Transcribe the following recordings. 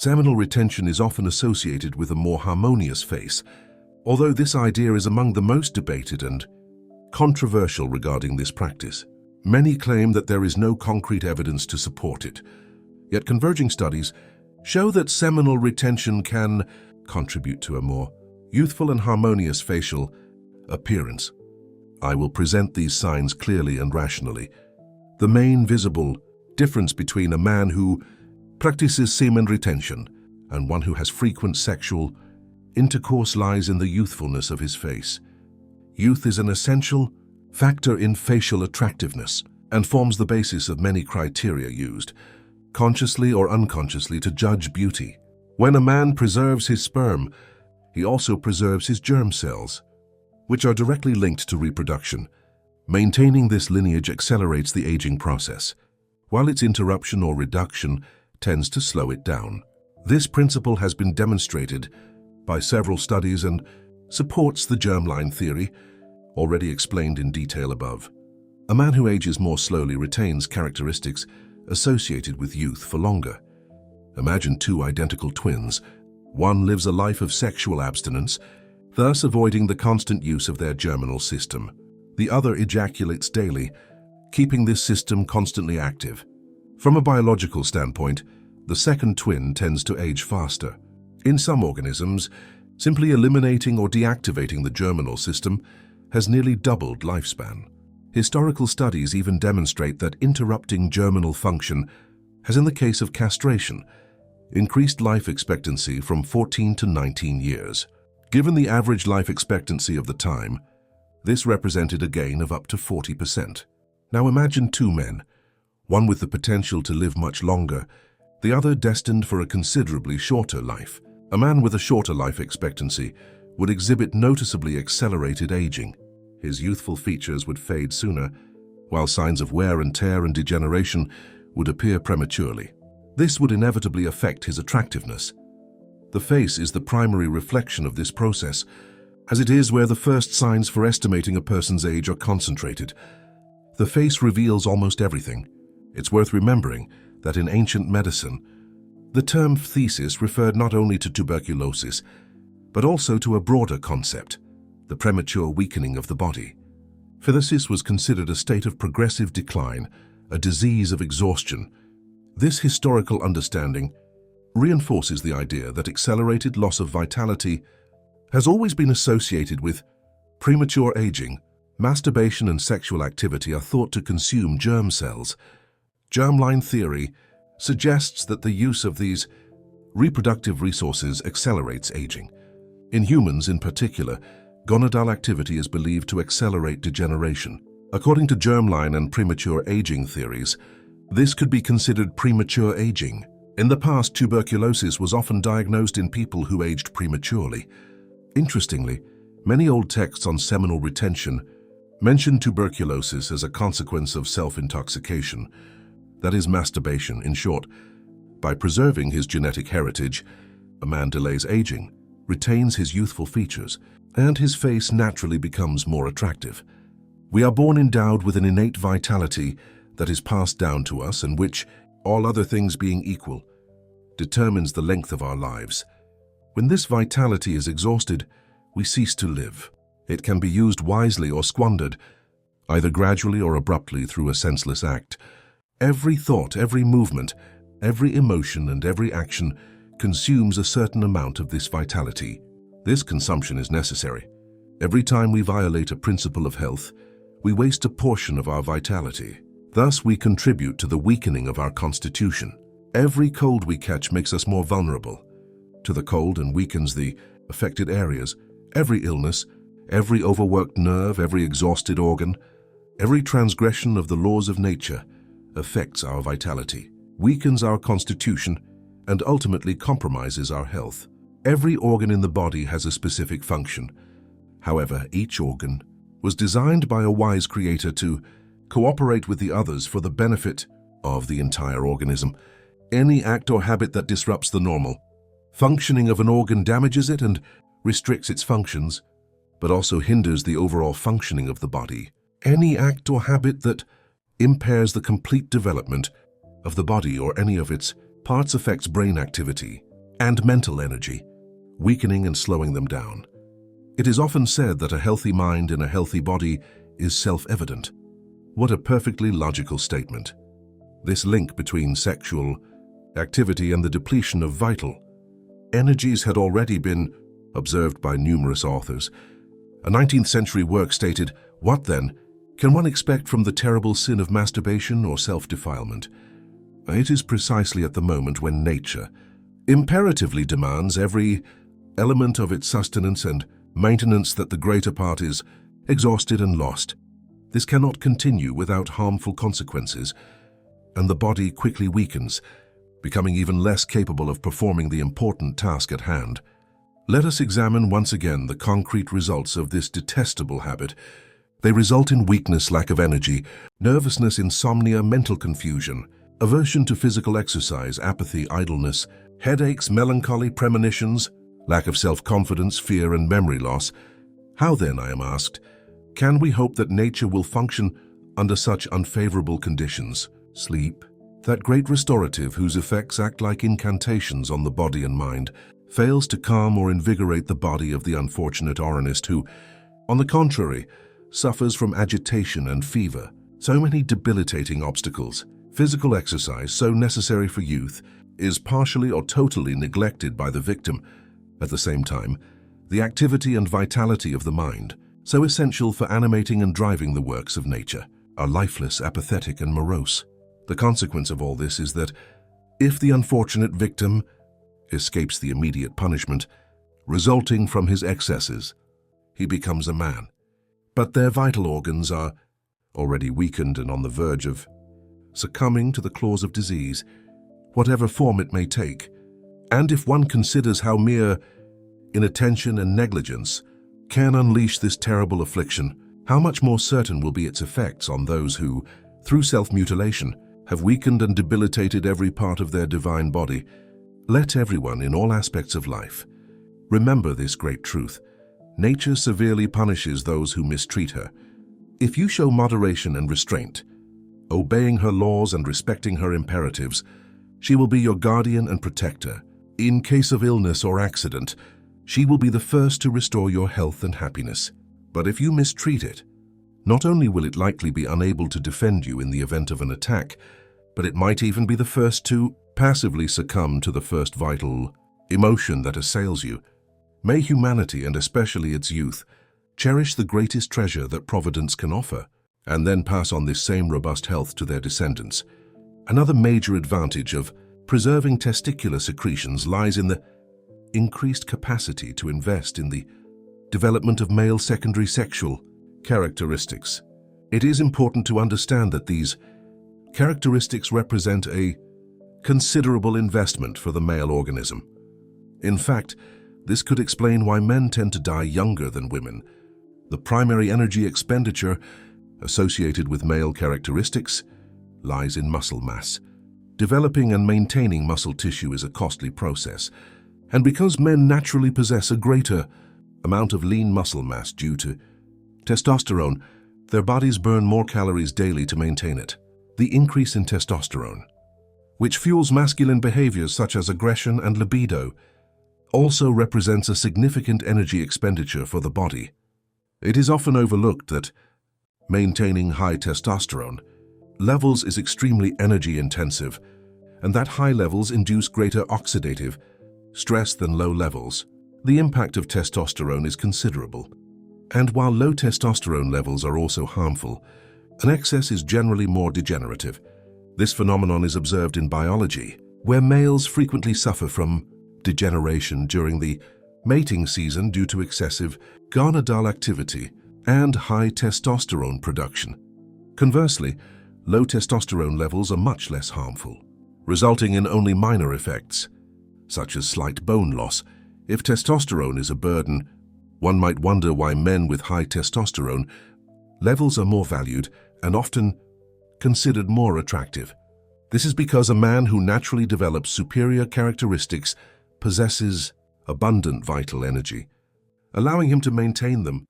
Seminal retention is often associated with a more harmonious face, although this idea is among the most debated and controversial regarding this practice. Many claim that there is no concrete evidence to support it, yet converging studies show that seminal retention can contribute to a more youthful and harmonious facial appearance. I will present these signs clearly and rationally. The main visible difference between a man who practices semen retention and one who has frequent sexual intercourse lies in the youthfulness of his face. Youth is an essential factor in facial attractiveness and forms the basis of many criteria used, consciously or unconsciously, to judge beauty. When a man preserves his sperm, he also preserves his germ cells, which are directly linked to reproduction. Maintaining this lineage accelerates the aging process, while its interruption or reduction tends to slow it down. This principle has been demonstrated by several studies and supports the germline theory, already explained in detail above. A man who ages more slowly retains characteristics associated with youth for longer. Imagine two identical twins. One lives a life of sexual abstinence, thus avoiding the constant use of their germinal system. The other ejaculates daily, keeping this system constantly active. From a biological standpoint, the second twin tends to age faster. In some organisms, simply eliminating or deactivating the germinal system has nearly doubled lifespan. Historical studies even demonstrate that interrupting germinal function has, in the case of castration, increased life expectancy from 14 to 19 years. Given the average life expectancy of the time, this represented a gain of up to 40%. Now imagine two men, one with the potential to live much longer, the other destined for a considerably shorter life. A man with a shorter life expectancy would exhibit noticeably accelerated aging. His youthful features would fade sooner, while signs of wear and tear and degeneration would appear prematurely. This would inevitably affect his attractiveness. The face is the primary reflection of this process, as it is where the first signs for estimating a person's age are concentrated. The face reveals almost everything. It's worth remembering that in ancient medicine, the term phthisis referred not only to tuberculosis, but also to a broader concept, the premature weakening of the body. Phthisis was considered a state of progressive decline, a disease of exhaustion. This historical understanding reinforces the idea that accelerated loss of vitality has always been associated with premature aging. Masturbation and sexual activity are thought to consume germ cells. Germline theory suggests that the use of these reproductive resources accelerates aging. In humans in particular, gonadal activity is believed to accelerate degeneration. According to germline and premature aging theories, this could be considered premature aging. In the past, tuberculosis was often diagnosed in people who aged prematurely. Interestingly, many old texts on seminal retention mention tuberculosis as a consequence of self-intoxication, that is, masturbation. In short, by preserving his genetic heritage, a man delays aging, retains his youthful features, and his face naturally becomes more attractive. We are born endowed with an innate vitality that is passed down to us and which, all other things being equal, determines the length of our lives. When this vitality is exhausted, we cease to live. It can be used wisely or squandered, either gradually or abruptly through a senseless act. Every thought, every movement, every emotion, and every action consumes a certain amount of this vitality. This consumption is necessary. Every time we violate a principle of health, we waste a portion of our vitality. Thus, we contribute to the weakening of our constitution. Every cold we catch makes us more vulnerable to the cold and weakens the affected areas. Every illness, every overworked nerve, every exhausted organ, every transgression of the laws of nature affects our vitality, weakens our constitution, and ultimately compromises our health. Every organ in the body has a specific function. However, each organ was designed by a wise creator to cooperate with the others for the benefit of the entire organism. Any act or habit that disrupts the normal functioning of an organ damages it and restricts its functions, but also hinders the overall functioning of the body. Any act or habit that impairs the complete development of the body or any of its parts affects brain activity, and mental energy, weakening and slowing them down. It is often said that a healthy mind in a healthy body is self-evident. What a perfectly logical statement. This link between sexual activity and the depletion of vital energies had already been observed by numerous authors. A 19th century work stated, "What then can one expect from the terrible sin of masturbation or self-defilement? It is precisely at the moment when nature imperatively demands every element of its sustenance and maintenance that the greater part is exhausted and lost. This cannot continue without harmful consequences, and the body quickly weakens, becoming even less capable of performing the important task at hand." Let us examine once again the concrete results of this detestable habit. They result in weakness, lack of energy, nervousness, insomnia, mental confusion, aversion to physical exercise, apathy, idleness, headaches, melancholy, premonitions, lack of self-confidence, fear, and memory loss. How then, I am asked, can we hope that nature will function under such unfavorable conditions? Sleep, that great restorative whose effects act like incantations on the body and mind, fails to calm or invigorate the body of the unfortunate oranist who, on the contrary, suffers from agitation and fever. So many debilitating obstacles. Physical exercise, so necessary for youth, is partially or totally neglected by the victim. At the same time, the activity and vitality of the mind, so essential for animating and driving the works of nature, are lifeless, apathetic, and morose. The consequence of all this is that if the unfortunate victim escapes the immediate punishment resulting from his excesses, he becomes a man. But their vital organs are already weakened and on the verge of succumbing to the claws of disease, whatever form it may take. And if one considers how mere inattention and negligence can unleash this terrible affliction, how much more certain will be its effects on those who, through self-mutilation, have weakened and debilitated every part of their divine body. Let everyone, in all aspects of life, remember this great truth. Nature severely punishes those who mistreat her. If you show moderation and restraint, obeying her laws and respecting her imperatives, she will be your guardian and protector. In case of illness or accident, she will be the first to restore your health and happiness. But if you mistreat it, not only will it likely be unable to defend you in the event of an attack, but it might even be the first to passively succumb to the first vital emotion that assails you. May humanity, and especially its youth, cherish the greatest treasure that Providence can offer, and then pass on this same robust health to their descendants. Another major advantage of preserving testicular secretions lies in the increased capacity to invest in the development of male secondary sexual characteristics. It is important to understand that these characteristics represent a considerable investment for the male organism. In fact, this could explain why men tend to die younger than women. The primary energy expenditure associated with male characteristics lies in muscle mass. Developing and maintaining muscle tissue is a costly process, and because men naturally possess a greater amount of lean muscle mass due to testosterone, their bodies burn more calories daily to maintain it. The increase in testosterone, which fuels masculine behaviors such as aggression and libido, also represents a significant energy expenditure for the body. It is often overlooked that maintaining high testosterone levels is extremely energy intensive, and that high levels induce greater oxidative stress than low levels. The impact of testosterone is considerable, and while low testosterone levels are also harmful, an excess is generally more degenerative. This phenomenon is observed in biology, where males frequently suffer from degeneration during the mating season due to excessive gonadal activity and high testosterone production. Conversely, low testosterone levels are much less harmful, resulting in only minor effects, such as slight bone loss. If testosterone is a burden, one might wonder why men with high testosterone levels are more valued and often considered more attractive. This is because a man who naturally develops superior characteristics possesses abundant vital energy, allowing him to maintain them.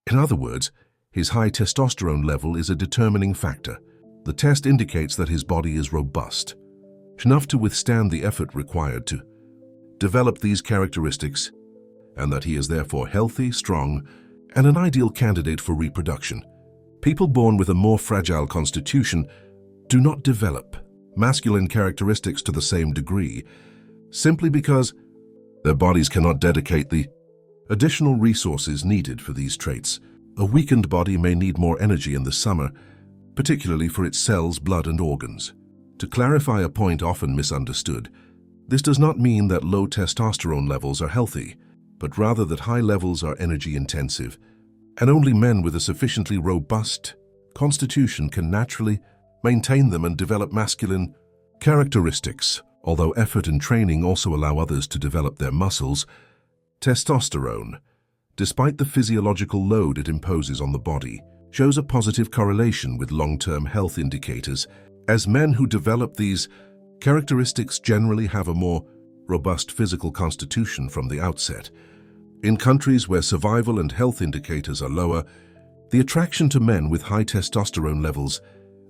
In other words, his high testosterone level is a determining factor. The test indicates that his body is robust, enough to withstand the effort required to developed these characteristics, and that he is therefore healthy, strong, and an ideal candidate for reproduction. People born with a more fragile constitution do not develop masculine characteristics to the same degree, simply because their bodies cannot dedicate the additional resources needed for these traits. A weakened body may need more energy in the summer, particularly for its cells, blood, and organs. To clarify a point often misunderstood, this does not mean that low testosterone levels are healthy, but rather that high levels are energy-intensive, and only men with a sufficiently robust constitution can naturally maintain them and develop masculine characteristics. Although effort and training also allow others to develop their muscles, testosterone, despite the physiological load it imposes on the body, shows a positive correlation with long-term health indicators, as men who develop these characteristics generally have a more robust physical constitution from the outset. In countries where survival and health indicators are lower, the attraction to men with high testosterone levels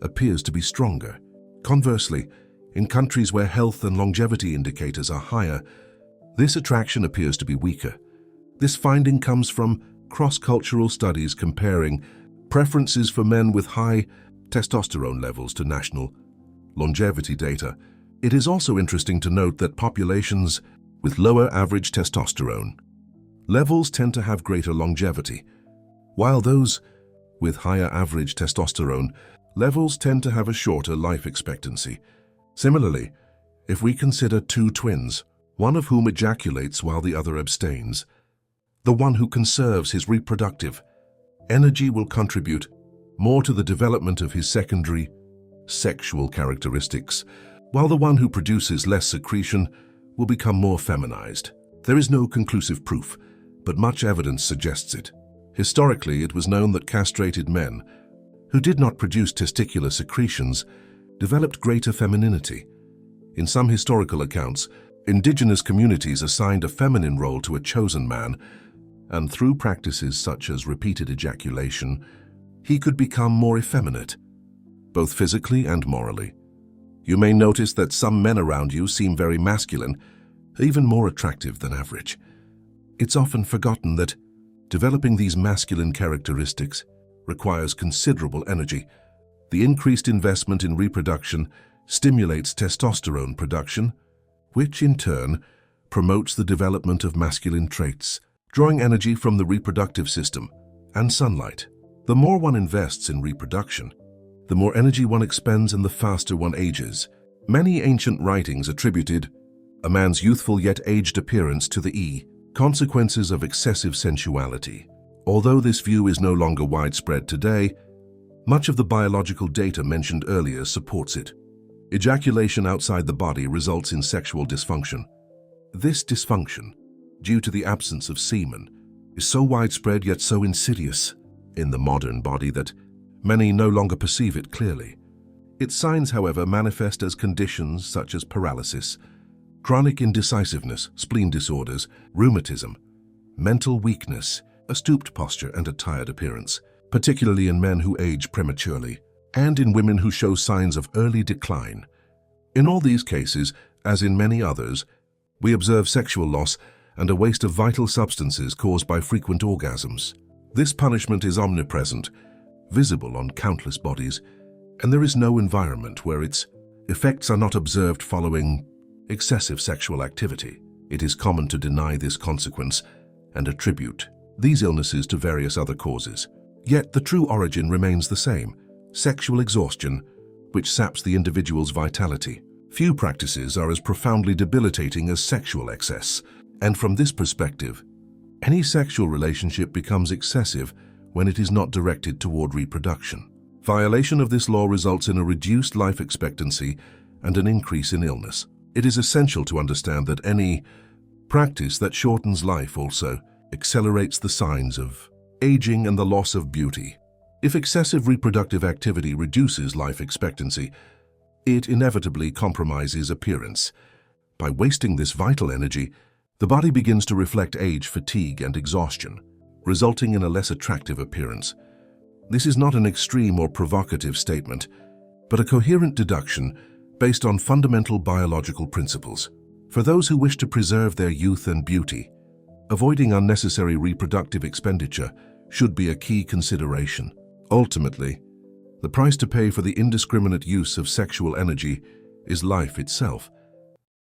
appears to be stronger. Conversely, in countries where health and longevity indicators are higher, this attraction appears to be weaker. This finding comes from cross-cultural studies comparing preferences for men with high testosterone levels to national longevity data. It is also interesting to note that populations with lower average testosterone levels tend to have greater longevity, while those with higher average testosterone levels tend to have a shorter life expectancy. Similarly, if we consider two twins, one of whom ejaculates while the other abstains, the one who conserves his reproductive energy will contribute more to the development of his secondary sexual characteristics, while the one who produces less secretion will become more feminized. There is no conclusive proof, but much evidence suggests it. Historically, it was known that castrated men who did not produce testicular secretions developed greater femininity. In some historical accounts, indigenous communities assigned a feminine role to a chosen man, and through practices such as repeated ejaculation, he could become more effeminate, both physically and morally. You may notice that some men around you seem very masculine, even more attractive than average. It's often forgotten that developing these masculine characteristics requires considerable energy. The increased investment in reproduction stimulates testosterone production, which in turn promotes the development of masculine traits, drawing energy from the reproductive system and sunlight. The more one invests in reproduction, the more energy one expends and the faster one ages. Many ancient writings attributed a man's youthful yet aged appearance to the consequences of excessive sensuality. Although this view is no longer widespread today, much of the biological data mentioned earlier supports it. Ejaculation outside the body results in sexual dysfunction. This dysfunction, due to the absence of semen, is so widespread yet so insidious in the modern body that many no longer perceive it clearly. Its signs, however, manifest as conditions such as paralysis, chronic indecisiveness, spleen disorders, rheumatism, mental weakness, a stooped posture, and a tired appearance, particularly in men who age prematurely, and in women who show signs of early decline. In all these cases, as in many others, we observe sexual loss and a waste of vital substances caused by frequent orgasms. This punishment is omnipresent, visible on countless bodies, and there is no environment where its effects are not observed following excessive sexual activity. It is common to deny this consequence and attribute these illnesses to various other causes. Yet the true origin remains the same: sexual exhaustion, which saps the individual's vitality. Few practices are as profoundly debilitating as sexual excess, and from this perspective, any sexual relationship becomes excessive when it is not directed toward reproduction. Violation of this law results in a reduced life expectancy and an increase in illness. It is essential to understand that any practice that shortens life also accelerates the signs of aging and the loss of beauty. If excessive reproductive activity reduces life expectancy, it inevitably compromises appearance. By wasting this vital energy, the body begins to reflect age, fatigue, and exhaustion, resulting in a less attractive appearance. This is not an extreme or provocative statement, but a coherent deduction based on fundamental biological principles. For those who wish to preserve their youth and beauty, avoiding unnecessary reproductive expenditure should be a key consideration. Ultimately, the price to pay for the indiscriminate use of sexual energy is life itself.